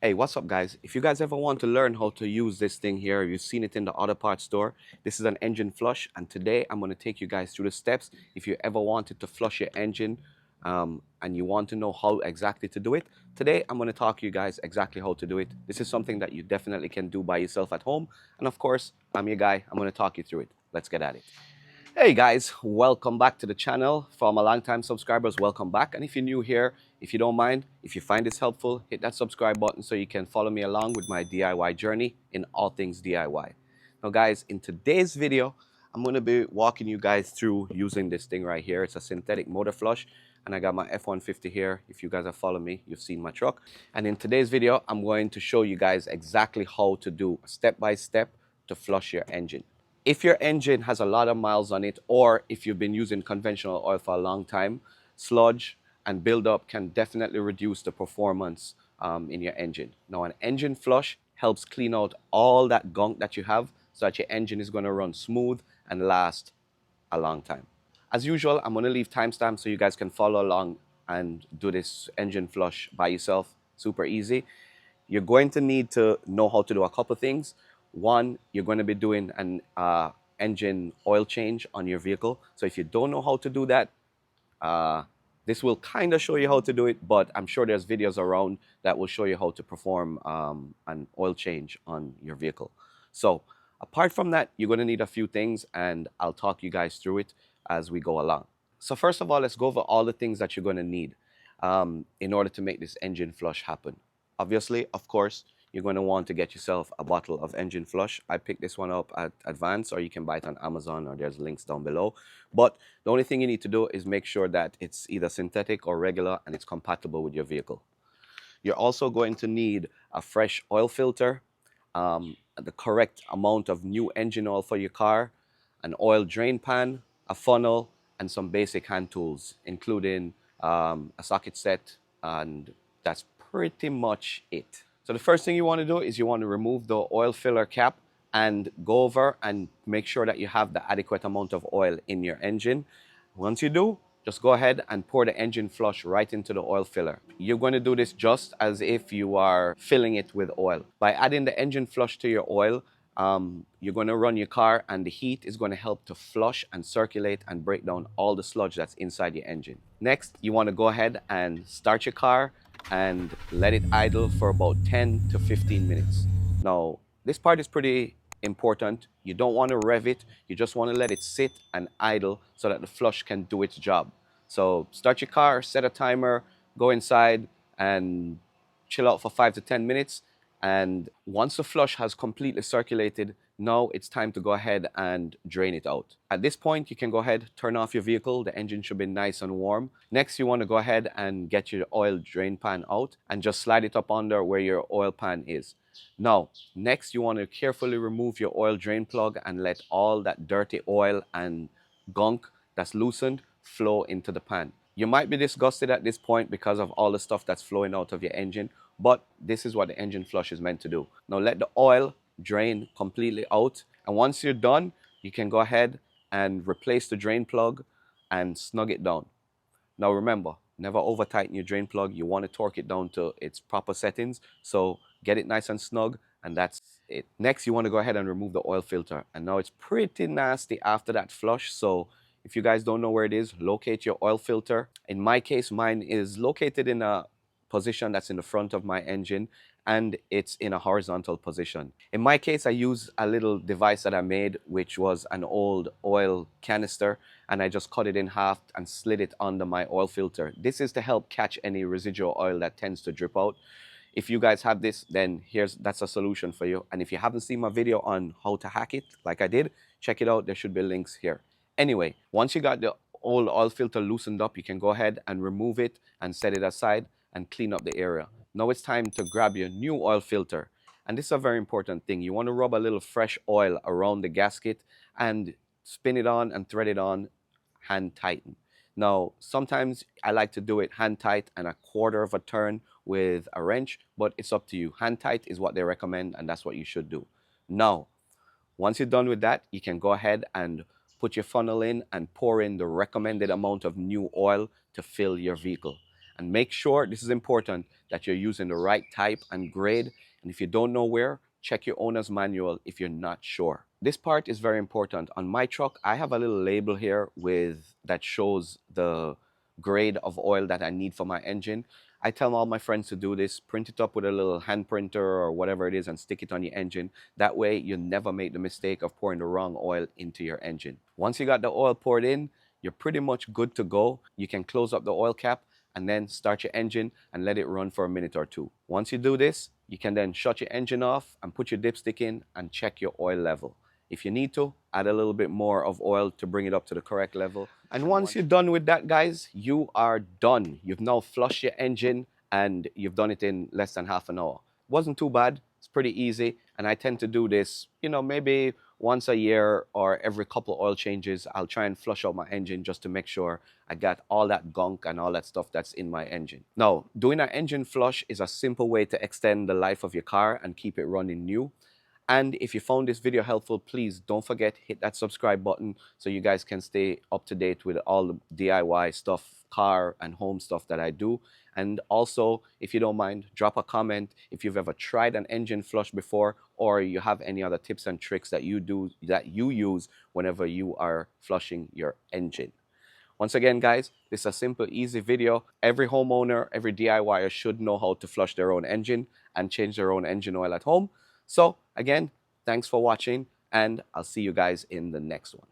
Hey, what's up, guys? If you guys ever want to learn how to use this thing here, you've seen it in the auto parts store. This is an engine flush, and today I'm going to take you guys through the steps. If you ever wanted to flush your engine and you want to know how exactly to do it, today I'm going to talk to you guys exactly how to do it. This is something that you definitely can do by yourself at home. And of course, I'm your guy. I'm going to talk you through it. Let's get at it. Hey guys, welcome back to the channel. For my longtime subscribers, welcome back. And if you're new here, if you don't mind, if you find this helpful, hit that subscribe button so you can follow me along with my DIY journey in all things DIY. Now guys, in today's video, I'm going to be walking you guys through using this thing right here. It's a synthetic motor flush, and I got my F-150 here. If you guys have followed me, you've seen my truck. And in today's video, I'm going to show you guys exactly how to do step-by-step to flush your engine. If your engine has a lot of miles on it, or if you've been using conventional oil for a long time, sludge and buildup can definitely reduce the performance in your engine. Now, an engine flush helps clean out all that gunk that you have so that your engine is going to run smooth and last a long time. As usual, I'm going to leave timestamps so you guys can follow along and do this engine flush by yourself. Super easy. You're going to need to know how to do a couple things. One, you're going to be doing an engine oil change on your vehicle. So if you don't know how to do that, this will kind of show you how to do it, but I'm sure there's videos around that will show you how to perform an oil change on your vehicle. So apart from that, you're going to need a few things, and I'll talk you guys through it as we go along. So first of all, let's go over all the things that you're going to need in order to make this engine flush happen. Obviously, of course, you're going to want to get yourself a bottle of engine flush. I picked this one up at Advance, or you can buy it on Amazon, or there's links down below. But the only thing you need to do is make sure that it's either synthetic or regular and it's compatible with your vehicle. You're also going to need a fresh oil filter, the correct amount of new engine oil for your car, an oil drain pan, a funnel, and some basic hand tools, including a socket set, and that's pretty much it. So the first thing you want to do is you want to remove the oil filler cap and go over and make sure that you have the adequate amount of oil in your engine. Once you do, just go ahead and pour the engine flush right into the oil filler. You're going to do this just as if you are filling it with oil. By adding the engine flush to your oil, you're going to run your car, and the heat is going to help to flush and circulate and break down all the sludge that's inside your engine. Next, you want to go ahead and start your car and let it idle for about 10 to 15 minutes. Now, this part is pretty important. You don't want to rev it. You just want to let it sit and idle so that the flush can do its job. So start your car, set a timer, go inside and chill out for 5 to 10 minutes. And once the flush has completely circulated, now it's time to go ahead and drain it out. At this point, you can go ahead, turn off your vehicle. The engine should be nice and warm. Next, you want to go ahead and get your oil drain pan out and just slide it up under where your oil pan is. Now, next, you want to carefully remove your oil drain plug and let all that dirty oil and gunk that's loosened flow into the pan. You might be disgusted at this point because of all the stuff that's flowing out of your engine, but this is what the engine flush is meant to do. Now let the oil drain completely out, and once you're done, you can go ahead and replace the drain plug and snug it down. Now remember, never over tighten your drain plug. You want to torque it down to its proper settings, so get it nice and snug, and that's it. Next, you want to go ahead and remove the oil filter, and now it's pretty nasty after that flush, so if you guys don't know where it is, locate your oil filter. In my case, mine is located in a position that's in the front of my engine, and it's in a horizontal position. In my case, I use a little device that I made, which was an old oil canister, and I just cut it in half and slid it under my oil filter. This is to help catch any residual oil that tends to drip out. If you guys have this, then that's a solution for you. And if you haven't seen my video on how to hack it, like I did, check it out. There should be links here. Anyway, once you got the old oil filter loosened up, you can go ahead and remove it and set it aside and clean up the area. Now it's time to grab your new oil filter. And this is a very important thing. You want to rub a little fresh oil around the gasket and spin it on and thread it on, hand tighten. Now, sometimes I like to do it hand tight and a quarter of a turn with a wrench, but it's up to you. Hand tight is what they recommend, and that's what you should do. Now, once you're done with that, you can go ahead and put your funnel in and pour in the recommended amount of new oil to fill your vehicle. And make sure, this is important, that you're using the right type and grade. And if you don't know where, check your owner's manual if you're not sure. This part is very important. On my truck, I have a little label here that shows the grade of oil that I need for my engine. I tell all my friends to do this, print it up with a little hand printer or whatever it is and stick it on your engine. That way you never make the mistake of pouring the wrong oil into your engine. Once you got the oil poured in, you're pretty much good to go. You can close up the oil cap and then start your engine and let it run for a minute or two. Once you do this, you can then shut your engine off and put your dipstick in and check your oil level. If you need to, add a little bit more of oil to bring it up to the correct level. And once you're done with that, guys, you are done. You've now flushed your engine and you've done it in less than half an hour. Wasn't too bad. It's pretty easy. And I tend to do this, maybe once a year or every couple of oil changes. I'll try and flush out my engine just to make sure I got all that gunk and all that stuff that's in my engine. Now, doing an engine flush is a simple way to extend the life of your car and keep it running new. And if you found this video helpful, please don't forget, hit that subscribe button so you guys can stay up to date with all the DIY stuff, car and home stuff that I do. And also, if you don't mind, drop a comment if you've ever tried an engine flush before, or you have any other tips and tricks that you use whenever you are flushing your engine. Once again, guys, this is a simple, easy video. Every homeowner, every DIYer should know how to flush their own engine and change their own engine oil at home. So again, thanks for watching, and I'll see you guys in the next one.